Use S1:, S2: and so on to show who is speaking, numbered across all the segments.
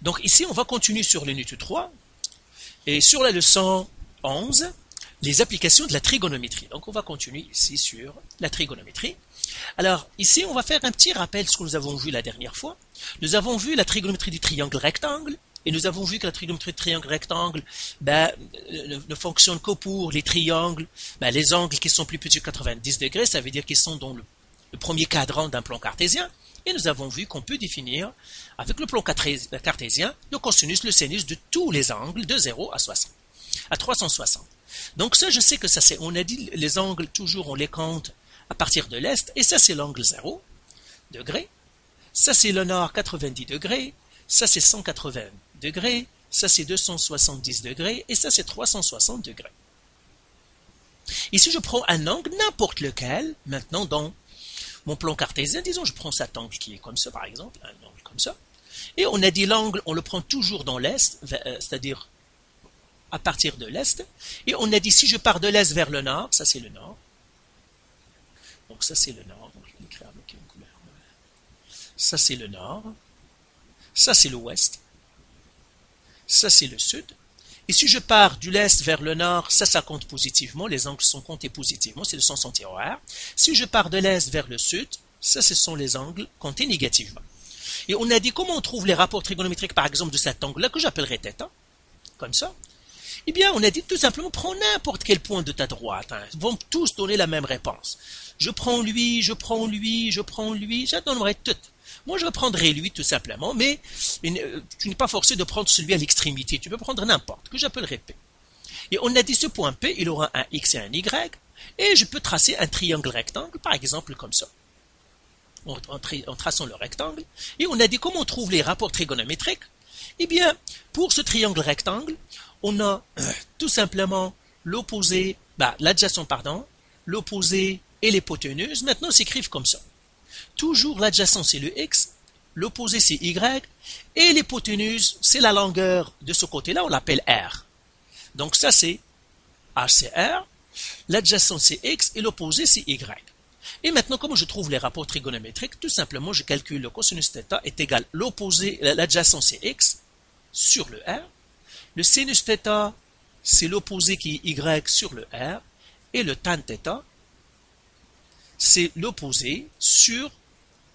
S1: Donc ici, on va continuer sur l'unité 3 et sur la leçon 11, les applications de la trigonométrie. Donc on va continuer ici sur la trigonométrie. Alors ici, on va faire un petit rappel de ce que nous avons vu la dernière fois. Nous avons vu la trigonométrie du triangle rectangle et nous avons vu que la trigonométrie du triangle rectangle ne fonctionne que pour les triangles, les angles qui sont plus petits que 90 degrés, ça veut dire qu'ils sont dans le premier cadran d'un plan cartésien. Et nous avons vu qu'on peut définir, avec le plan cartésien, le cosinus, le sinus de tous les angles de 0 à 360. Donc ça, je sais que ça c'est, on a dit les angles, toujours on les compte à partir de l'est, et ça c'est l'angle 0 degrés, ça c'est le nord 90 degrés, ça c'est 180 degrés, ça c'est 270 degrés, et ça c'est 360 degrés. Ici je prends un angle, n'importe lequel, maintenant dans mon plan cartésien, disons, je prends cet angle qui est comme ça, par exemple, un angle comme ça. Et on a dit l'angle, on le prend toujours dans l'est, c'est-à-dire à partir de l'est. Et on a dit si je pars de l'est vers le nord, ça c'est le nord. Donc ça c'est le nord, donc je vais l'écrire avec une couleur. Ça c'est le nord. Ça c'est l'ouest. Ça c'est le sud. Et si je pars du l'est vers le nord, ça compte positivement, les angles sont comptés positivement, c'est le sens antihoraire. Si je pars de l'est vers le sud, ça ce sont les angles comptés négativement. Et on a dit comment on trouve les rapports trigonométriques par exemple de cet angle-là que j'appellerai θ, comme ça. Eh bien on a dit tout simplement prends n'importe quel point de ta droite, ils vont tous donner la même réponse. Je prends lui, je prends lui, je prends lui, ça donnerait tout. Moi, je prendrai lui tout simplement, mais tu n'es pas forcé de prendre celui à l'extrémité. Tu peux prendre n'importe, que j'appellerai P. Et on a dit ce point P, il aura un X et un Y, et je peux tracer un triangle rectangle, par exemple comme ça. En traçant le rectangle. Et on a dit comment on trouve les rapports trigonométriques. Eh bien, pour ce triangle rectangle, on a tout simplement l'opposé, l'adjacent, l'opposé et l'hypoténuse. Maintenant, s'écrivent comme ça. Toujours l'adjacent c'est le x, l'opposé c'est y, et l'hypoténuse c'est la longueur de ce côté-là, on l'appelle r. Donc ça c'est h c'est r, l'adjacent c'est x et l'opposé c'est y. Et maintenant comment je trouve les rapports trigonométriques? Tout simplement je calcule le cosinus θ est égal l'opposé, l'adjacent c'est x sur le r, le sinus θ c'est l'opposé qui est y sur le r, et le tan θ c'est l'opposé sur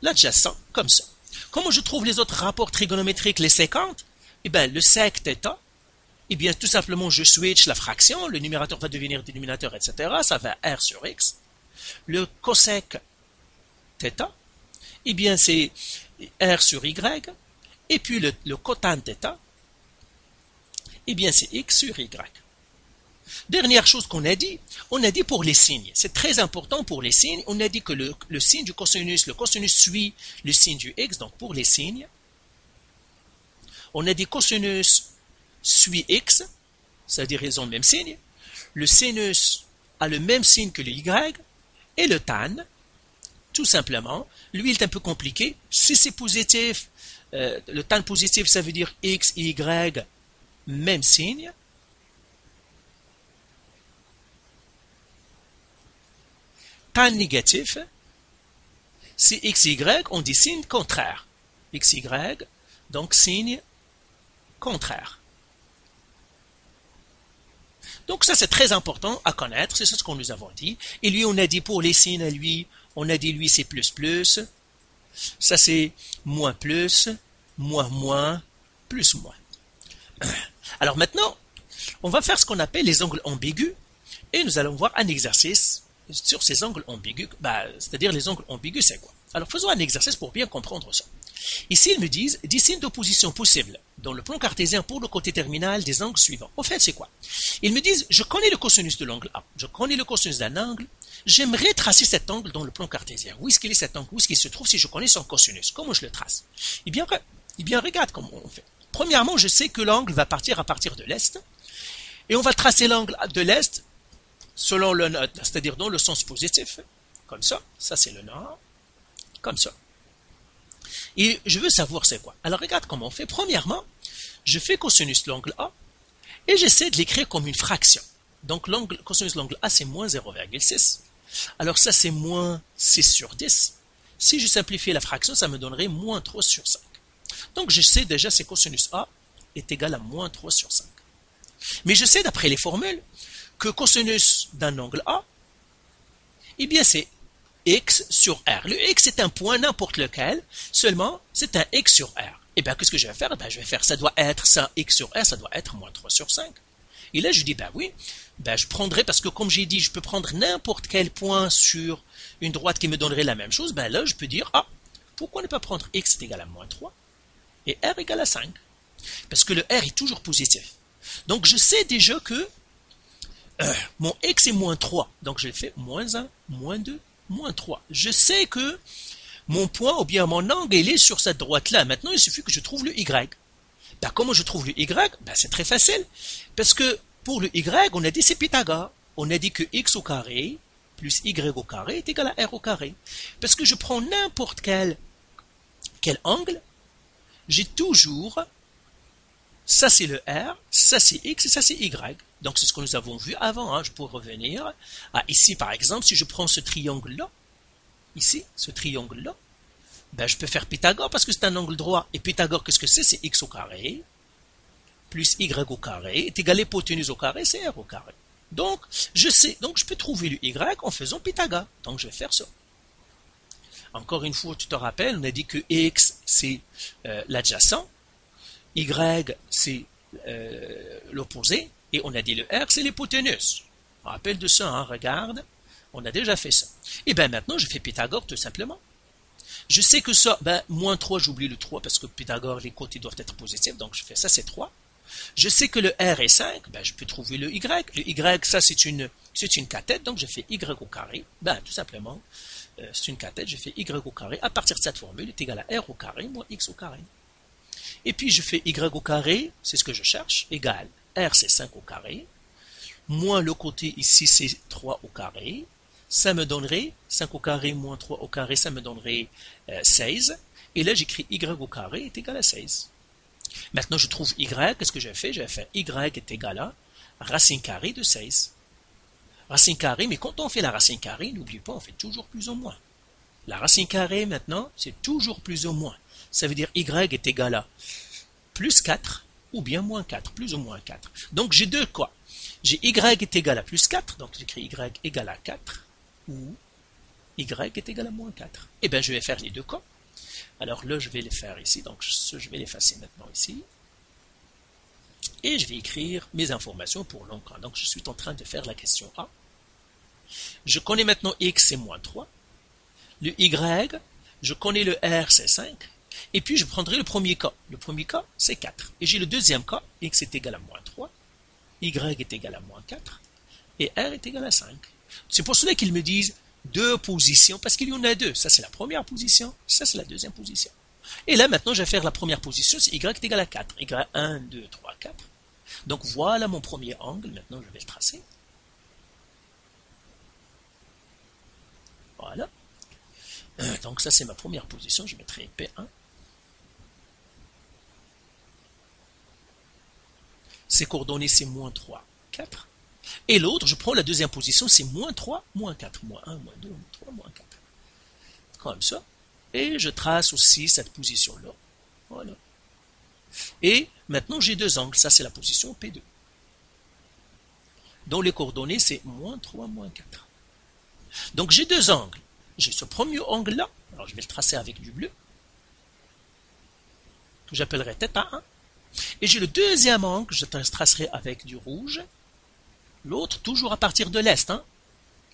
S1: l'adjacent, comme ça. Comment je trouve les autres rapports trigonométriques, les séquentes? Eh bien, le sec θ, eh bien, tout simplement, je switch la fraction, le numérateur va devenir dénominateur, etc. Ça va r sur x. Le cosec θ, eh bien, c'est r sur y. Et puis, le cotan θ, eh bien, c'est x sur y. Dernière chose qu'on a dit pour les signes. C'est très important pour les signes. On a dit que le signe du cosinus, le cosinus suit le signe du x. Donc pour les signes, on a dit cosinus suit x, c'est-à-dire ils ont le même signe. Le sinus a le même signe que le y. Et le tan, tout simplement, lui il est un peu compliqué. Si c'est positif, le tan positif, ça veut dire x et y, même signe. Tan négatif, c'est x, y, on dit signe contraire. X, y, donc signe contraire. Donc ça c'est très important à connaître, c'est ce qu'on nous avons dit. Et lui on a dit pour les signes à lui, on a dit lui c'est plus plus, ça c'est moins plus, moins moins, plus moins. Alors maintenant, on va faire ce qu'on appelle les angles ambigus et nous allons voir un exercice sur ces angles ambigus, c'est-à-dire les angles ambigus, c'est quoi? Alors faisons un exercice pour bien comprendre ça. Ici, ils me disent 10 signes d'opposition possibles dans le plan cartésien pour le côté terminal des angles suivants. En fait, c'est quoi? Ils me disent, je connais le cosinus de l'angle A, je connais le cosinus d'un angle, j'aimerais tracer cet angle dans le plan cartésien. Où est-ce qu'il est cet angle? Où est-ce qu'il se trouve si je connais son cosinus? Comment je le trace? Eh bien, regarde comment on fait. Premièrement, je sais que l'angle va partir à partir de l'est, et on va tracer l'angle de l'est selon le nord, c'est-à-dire dans le sens positif, comme ça c'est le nord, comme ça. Et je veux savoir c'est quoi. Alors regarde comment on fait. Premièrement, je fais cosinus de l'angle A et j'essaie de l'écrire comme une fraction. Donc cosinus de l'angle A c'est moins 0,6. Alors ça c'est moins 6 sur 10. Si je simplifie la fraction, ça me donnerait moins 3 sur 5. Donc je sais déjà que cosinus A est égal à moins 3 sur 5. Mais je sais d'après les formules que cosinus d'un angle A, eh bien c'est x sur R. Le x est un point n'importe lequel, seulement c'est un x sur R. Et bien qu'est-ce que je vais faire? Ben, je vais faire, ça doit être ça, x sur R, ça doit être moins 3 sur 5. Et là je dis, ben oui, ben je prendrai, parce que comme j'ai dit, je peux prendre n'importe quel point sur une droite qui me donnerait la même chose, ben là je peux dire, ah, pourquoi ne pas prendre x est égal à moins 3 et R égale à 5? Parce que le R est toujours positif. Donc je sais déjà que mon x est moins 3. Donc je fais moins 1, moins 2, moins 3. Je sais que mon point ou bien mon angle il est sur cette droite-là. Maintenant il suffit que je trouve le y. Ben, comment je trouve le y? Ben, c'est très facile. Parce que pour le y, on a dit c'est Pythagore. On a dit que x au carré plus y au carré est égal à r au carré. Parce que je prends n'importe quel angle, j'ai toujours, ça c'est le R, ça c'est X et ça c'est Y. Donc c'est ce que nous avons vu avant, hein. Je pourrais revenir à ici par exemple, si je prends ce triangle-là, ici, ce triangle-là, ben, je peux faire Pythagore parce que c'est un angle droit. Et Pythagore, qu'est-ce que c'est? C'est X au carré plus Y au carré est égal à l'hypoténuse au carré, c'est R au carré. Donc je sais, donc je peux trouver le Y en faisant Pythagore. Donc je vais faire ça. Encore une fois, tu te rappelles, on a dit que X, c'est l'adjacent, Y, c'est l'opposé, et on a dit le R, c'est l'hypoténuse. Rappelle de ça, hein, regarde, on a déjà fait ça. Et bien maintenant, je fais Pythagore tout simplement. Je sais que ça, ben, moins 3, j'oublie le 3, parce que Pythagore, les côtés doivent être positifs, donc je fais ça, c'est 3. Je sais que le R est 5, ben, je peux trouver le Y. Le Y, ça, c'est une cathète, donc je fais Y au carré, ben, tout simplement. C'est une cathète, je fais y au carré, à partir de cette formule, est égal à r au carré moins x au carré. Et puis je fais y au carré, c'est ce que je cherche, égal, r c'est 5 au carré, moins le côté ici c'est 3 au carré, ça me donnerait 5 au carré moins 3 au carré, ça me donnerait 16, et là j'écris y au carré est égal à 16. Maintenant je trouve y, qu'est-ce que j'ai fait? J'ai fait y est égal à racine carrée de 16. Racine carrée, mais quand on fait la racine carrée, n'oublie pas, on fait toujours plus ou moins. La racine carrée, maintenant, c'est toujours plus ou moins. Ça veut dire y est égal à plus 4 ou bien moins 4, plus ou moins 4. Donc j'ai deux cas. J'ai y est égal à plus 4, donc j'écris y égal à 4, ou y est égal à moins 4. Eh bien, je vais faire les deux cas. Alors là, je vais les faire ici, donc je vais l'effacer maintenant ici. Et je vais écrire mes informations pour l'encre. Donc je suis en train de faire la question A. Je connais maintenant x c'est moins 3. Le y, je connais le r c'est 5. Et puis je prendrai le premier cas. Le premier cas c'est 4. Et j'ai le deuxième cas, x est égal à moins 3. Y est égal à moins 4. Et r est égal à 5. C'est pour cela qu'ils me disent deux positions, parce qu'il y en a deux. Ça c'est la première position, ça c'est la deuxième position. Et là maintenant je vais faire la première position, c'est y est égal à 4. Y 1, 2, 3, 4. Donc voilà mon premier angle, maintenant je vais le tracer. Voilà. Donc ça c'est ma première position, je mettrai P1. Ses coordonnées c'est moins 3, 4. Et l'autre, je prends la deuxième position, c'est moins 3, moins 4, moins 1, moins 2, moins 3, moins 4. Comme ça. Et je trace aussi cette position-là. Voilà. Et maintenant j'ai deux angles, ça c'est la position P2. Dont les coordonnées c'est moins 3, moins 4. Donc j'ai deux angles. J'ai ce premier angle-là, alors je vais le tracer avec du bleu, que j'appellerai θ1. Et j'ai le deuxième angle, je le tracerai avec du rouge, l'autre toujours à partir de l'est, hein,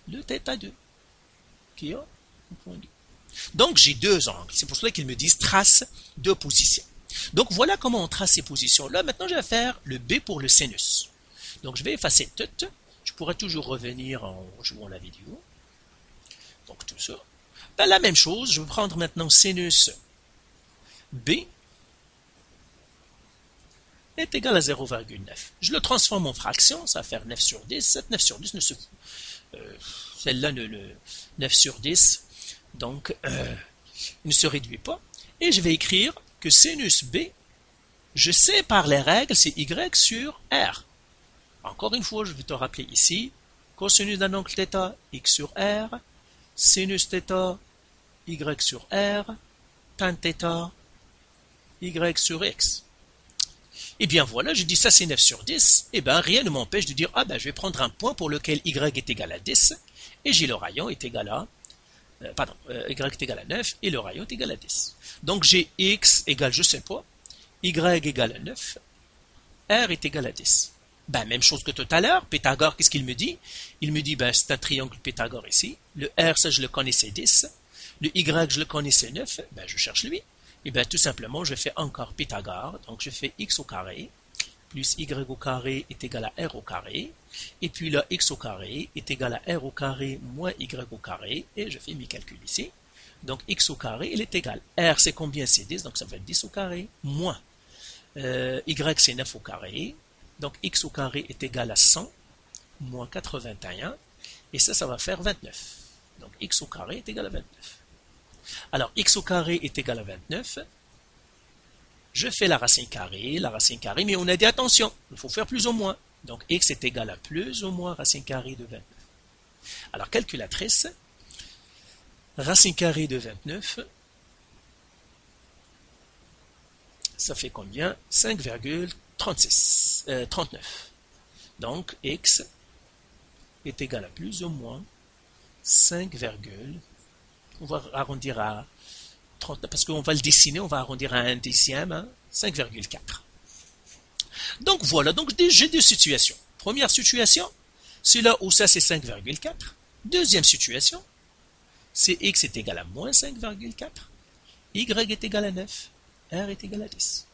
S1: le θ2, qui est au point 2. Donc j'ai deux angles, c'est pour cela qu'ils me disent trace deux positions. Donc voilà comment on trace ces positions-là. Maintenant je vais faire le B pour le sinus. Donc je vais effacer tout, je pourrais toujours revenir en jouant la vidéo. Donc tout ça. Ben, la même chose, je vais prendre maintenant sinus B est égal à 0,9. Je le transforme en fraction, ça va faire 9 sur 10. Cette 9 sur 10 ne se... celle-là, le 9 sur 10, donc ne se réduit pas. Et je vais écrire que sinus B, je sais par les règles, c'est Y sur R. Encore une fois, je vais te rappeler ici, cosinus d'un angle θ, X sur R, sinus θ, Y sur R, tan θ, y sur x. Et bien voilà, je dis ça c'est 9 sur 10, et bien rien ne m'empêche de dire, ah ben je vais prendre un point pour lequel y est égal à 10, et j'ai le rayon est égal à, y est égal à 9, et le rayon est égal à 10. Donc j'ai x égale je sais pas, y égale à 9, r est égal à 10. Ben, même chose que tout à l'heure, Pythagore, qu'est-ce qu'il me dit? Il me dit, ben, c'est un triangle Pythagore ici. Le R, ça, je le connaissais 10. Le Y, je le connaissais 9. Ben, je cherche lui. Et bien, tout simplement, je fais encore Pythagore. Donc, je fais x au carré plus y au carré est égal à r au carré. Et puis là, x au carré est égal à r au carré moins y au carré. Et je fais mes calculs ici. Donc, x au carré, il est égal. R, c'est combien? C'est 10. Donc, ça va être 10 au carré. Moins y, c'est 9 au carré. Donc, x au carré est égal à 100 moins 81. Et ça va faire 29. Donc, x au carré est égal à 29. Alors, x au carré est égal à 29. Je fais la racine carrée, mais on a dit attention, il faut faire plus ou moins. Donc, x est égal à plus ou moins racine carrée de 29. Alors, calculatrice, racine carrée de 29, ça fait combien? 5,39. Donc, x est égal à plus ou moins 5, on va arrondir à 30, parce qu'on va le dessiner, on va arrondir à un dixième, hein, 5,4. Donc voilà, donc j'ai deux situations. Première situation, c'est là où ça c'est 5,4. Deuxième situation, c'est x est égal à moins 5,4, y est égal à 9, r est égal à 10.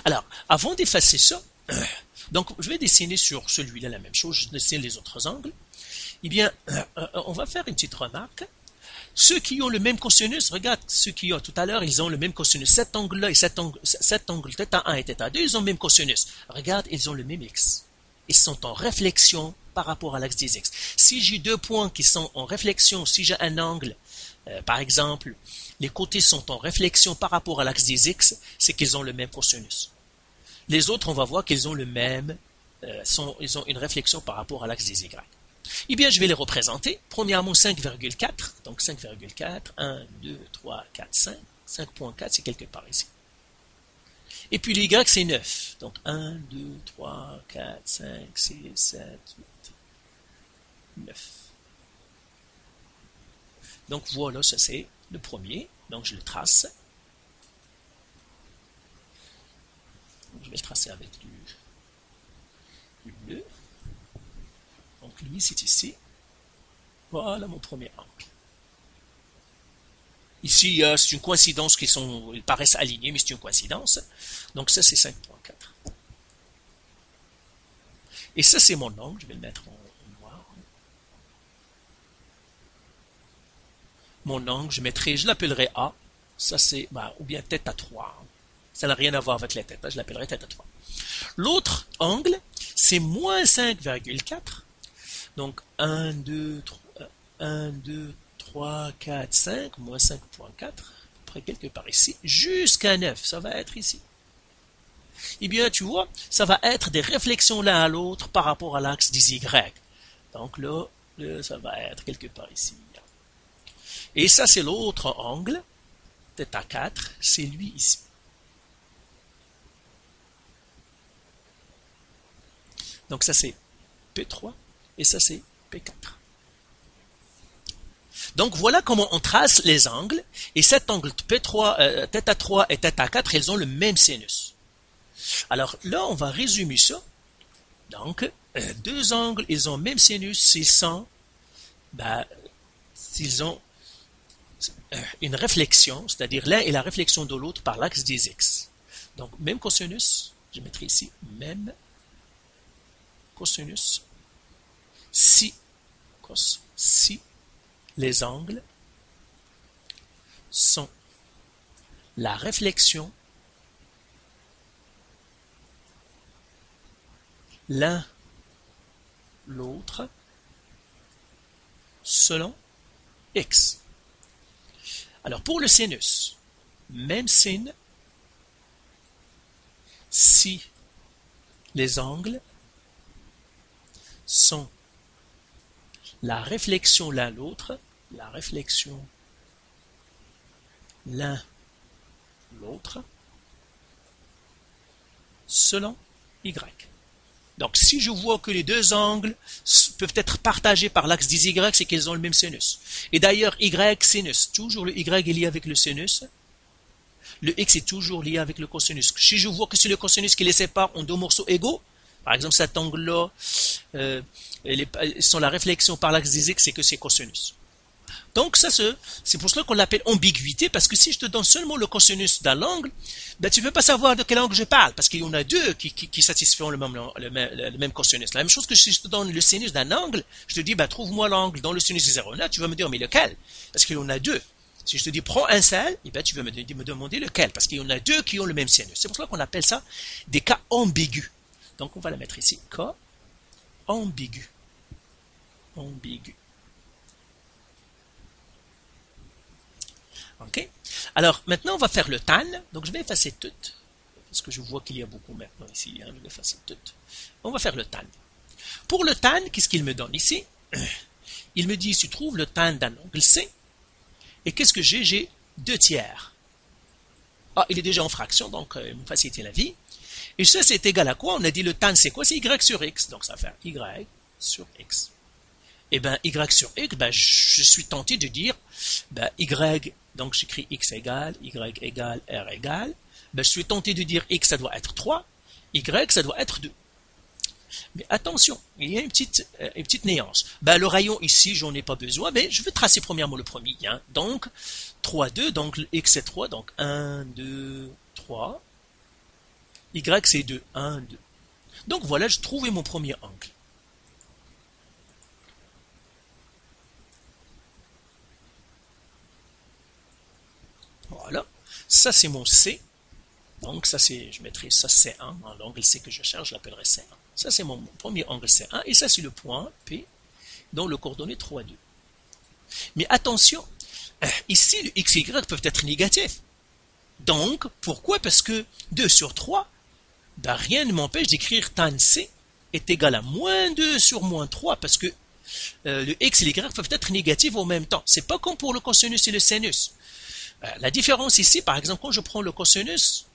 S1: Alors, avant d'effacer ça, donc je vais dessiner sur celui-là la même chose, je dessine les autres angles. Eh bien, on va faire une petite remarque. Ceux qui ont le même cosinus, regarde, ceux qui ont tout à l'heure, ils ont le même cosinus. Cet angle-là et cet angle θ1 et θ2, ils ont le même cosinus. Regarde, ils ont le même x. Ils sont en réflexion par rapport à l'axe des x. Si j'ai deux points qui sont en réflexion, si j'ai un angle, par exemple, les côtés sont en réflexion par rapport à l'axe des x, c'est qu'ils ont le même cosinus. Les autres, on va voir qu'ils ont le même, ils ont une réflexion par rapport à l'axe des y. Eh bien, je vais les représenter. Premièrement, 5,4. Donc, 5,4. 1, 2, 3, 4, 5. 5,4, c'est quelque part ici. Et puis, les y, c'est 9. Donc, 1, 2, 3, 4, 5, 6, 7, 8, 9. Donc, voilà, ça c'est le premier. Donc, je le trace. Je vais le tracer avec du bleu. Donc lui, c'est ici. Voilà mon premier angle. Ici, c'est une coïncidence ils paraissent alignés, mais c'est une coïncidence. Donc ça, c'est 5,4. Et ça, c'est mon angle. Je vais le mettre en noir. Mon angle, je l'appellerai A. Ça, c'est, ou bien tête à 3. Ça n'a rien à voir avec la tête. Je l'appellerai tête à 3. L'autre angle, c'est moins 5,4. Donc 1, 2, 3, 4, 5, moins 5,4, à peu près quelque part ici, jusqu'à 9, ça va être ici. Eh bien, tu vois, ça va être des réflexions l'un à l'autre par rapport à l'axe des Y. Donc là, ça va être quelque part ici. Et ça, c'est l'autre angle, θ4, c'est lui ici. Donc ça, c'est P3. Et ça, c'est P4. Donc, voilà comment on trace les angles. Et cet angle P3, θ3 et θ4, ils ont le même sinus. Alors, là, on va résumer ça. Donc, deux angles, ils ont le même sinus s'ils ont une réflexion, c'est-à-dire l'un est la réflexion de l'autre par l'axe des x. Donc, même cosinus, je mettrai ici, même cosinus, si les angles sont la réflexion l'un l'autre selon x. Alors pour le sinus, même signe si les angles sont la réflexion l'un l'autre, la réflexion l'un l'autre selon y. Donc, si je vois que les deux angles peuvent être partagés par l'axe des y, c'est qu'ils ont le même sinus. Et d'ailleurs, y, sinus, toujours le y est lié avec le sinus. Le x est toujours lié avec le cosinus. Si je vois que c'est le cosinus qui les sépare en deux morceaux égaux, par exemple cet angle-là, sont la réflexion par l'axe des x, c'est que c'est cosinus. Donc c'est pour cela qu'on l'appelle ambiguïté, parce que si je te donne seulement le cosinus d'un angle, ben, tu ne peux pas savoir de quel angle je parle, parce qu'il y en a deux qui satisfont le même cosinus. La même chose que si je te donne le sinus d'un angle, je te dis, ben, trouve-moi l'angle dans le sinus de 0, là, tu vas me dire, mais lequel? Parce qu'il y en a deux. Si je te dis, prends un seul, eh ben, tu vas me demander lequel, parce qu'il y en a deux qui ont le même sinus. C'est pour cela qu'on appelle ça des cas ambigus. Donc, on va la mettre ici, cas ambigu. Ambigu. Ok. Alors, maintenant, on va faire le tan. Donc, je vais effacer tout, parce que je vois qu'il y a beaucoup maintenant ici. Hein, je vais effacer tout. On va faire le tan. Pour le tan, qu'est-ce qu'il me donne ici? Il me dit, si tu trouves le tan d'un angle C, et qu'est-ce que j'ai? J'ai 2 tiers. Ah, il est déjà en fraction, donc il me facilite la vie. Et ça, c'est égal à quoi? On a dit le tan, c'est quoi? C'est y sur x. Donc, ça va faire y sur x. Et bien, y sur x, ben, je suis tenté de dire, ben, y, donc j'écris x égale, y égale, r égale. Ben, je suis tenté de dire x, ça doit être 3, y, ça doit être 2. Mais attention, il y a une petite nuance. Ben, le rayon ici, j'en ai pas besoin, mais je vais tracer premièrement le premier. Hein. Donc, 3, 2, donc x c'est 3, donc 1, 2, 3. Y c'est 2, 1, 2. Donc voilà, je trouvais mon premier angle. Voilà, ça c'est mon C. Donc ça c'est, je mettrai ça C1, l'angle C que je cherche, je l'appellerai C1. Ça c'est mon premier angle C1, et ça c'est le point P, dont le coordonnée 3, 2. Mais attention, ici le x et y peuvent être négatifs. Donc, pourquoi? Parce que 2 sur 3, ben, rien ne m'empêche d'écrire tan C est égal à moins 2 sur moins 3, parce que le x et les y peuvent être négatifs en même temps. C'est pas comme pour le cosinus et le sinus. La différence ici, par exemple, quand je prends le cosinus,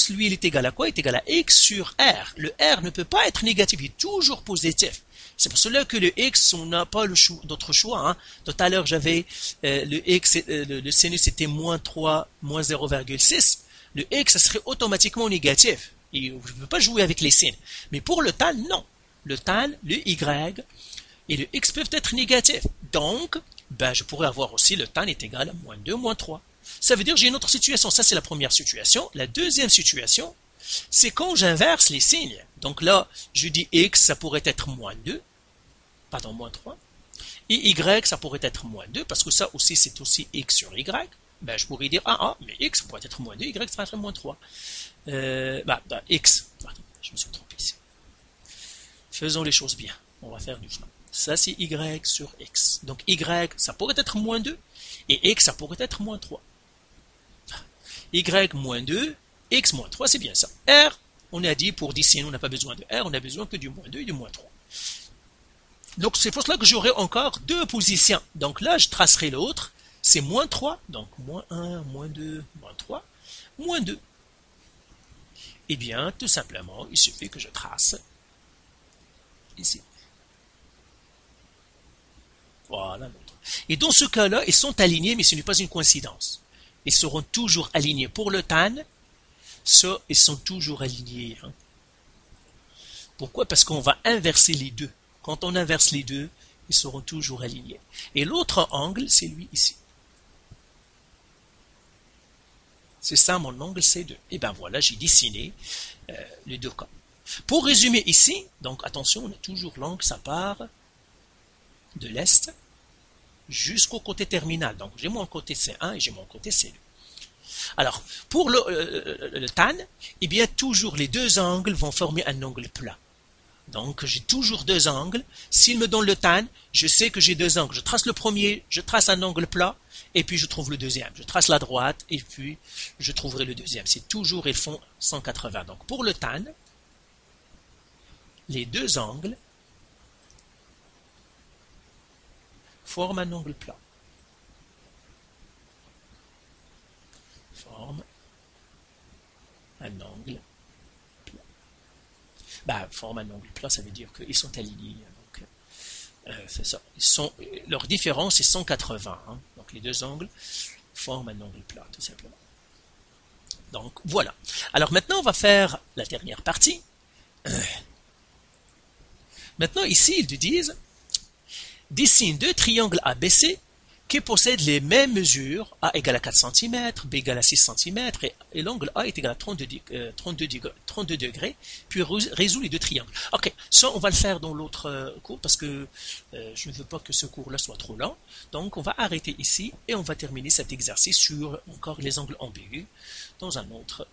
S1: lui, il est égal à quoi? Il est égal à x sur r. Le r ne peut pas être négatif, il est toujours positif. C'est pour cela que le x, on n'a pas d'autre choix. Hein. Tout à l'heure, j'avais le sinus était moins 3, moins 0,6. Le x, ça serait automatiquement négatif. Et je ne peux pas jouer avec les signes. Mais pour le tan, non. Le tan, le y et le x peuvent être négatifs. Donc, ben, je pourrais avoir aussi le tan est égal à moins 2, moins 3. Ça veut dire que j'ai une autre situation. Ça, c'est la première situation. La deuxième situation, c'est quand j'inverse les signes. Donc là, je dis x, ça pourrait être moins 2, pardon, moins 3. Et y, ça pourrait être moins 2, parce que ça aussi, c'est aussi x sur y. Ben, je pourrais dire, mais x, ça pourrait être moins 2, y, ça pourrait être moins 3. X, pardon, je me suis trompé ici. Faisons les choses bien. On va faire du chemin. Ça, c'est y sur x. Donc, y, ça pourrait être moins 2, et x, ça pourrait être moins 3. Y moins 2, x moins 3, c'est bien ça. R, on a dit pour dessiner, on n'a pas besoin de R, on a besoin que du moins 2 et du moins 3. Donc c'est pour cela que j'aurai encore deux positions. Donc là, je tracerai l'autre, c'est moins 3, donc moins 1, moins 2, moins 3, moins 2. Eh bien, tout simplement, il suffit que je trace ici. Voilà l'autre. Et dans ce cas-là, ils sont alignés, mais ce n'est pas une coïncidence. Ils seront toujours alignés. Pour le tan, ça, ils sont toujours alignés. Hein. Pourquoi? Parce qu'on va inverser les deux. Quand on inverse les deux, ils seront toujours alignés. Et l'autre angle, c'est lui ici. C'est ça mon angle C2. Et bien voilà, j'ai dessiné les deux cas. Pour résumer ici, donc attention, on a toujours l'angle, ça part de l'est jusqu'au côté terminal. Donc j'ai mon côté C1 et j'ai mon côté C2. Alors, pour le tan, eh bien toujours les deux angles vont former un angle plat. Donc j'ai toujours deux angles. S'il me donne le tan, je sais que j'ai deux angles. Je trace le premier, je trace un angle plat, et puis je trouve le deuxième. Je trace la droite, et puis je trouverai le deuxième. C'est toujours, ils font 180. Donc pour le tan, les deux angles forment un angle plat. Forment un angle plat. Bah, forme un angle plat, ça veut dire qu'ils sont alignés. Donc, c'est ça. Leur différence est 180. Hein. Donc les deux angles forment un angle plat, tout simplement. Donc voilà. Alors maintenant, on va faire la dernière partie. Maintenant, ici, ils te disent, dessine deux triangles ABC qui possèdent les mêmes mesures, A égale à 4 cm, B égale à 6 cm, et l'angle A est égal à 32 degrés, puis résout les deux triangles. Ok, ça on va le faire dans l'autre cours, parce que je ne veux pas que ce cours-là soit trop lent, donc on va arrêter ici, et on va terminer cet exercice sur encore les angles ambigus dans un autre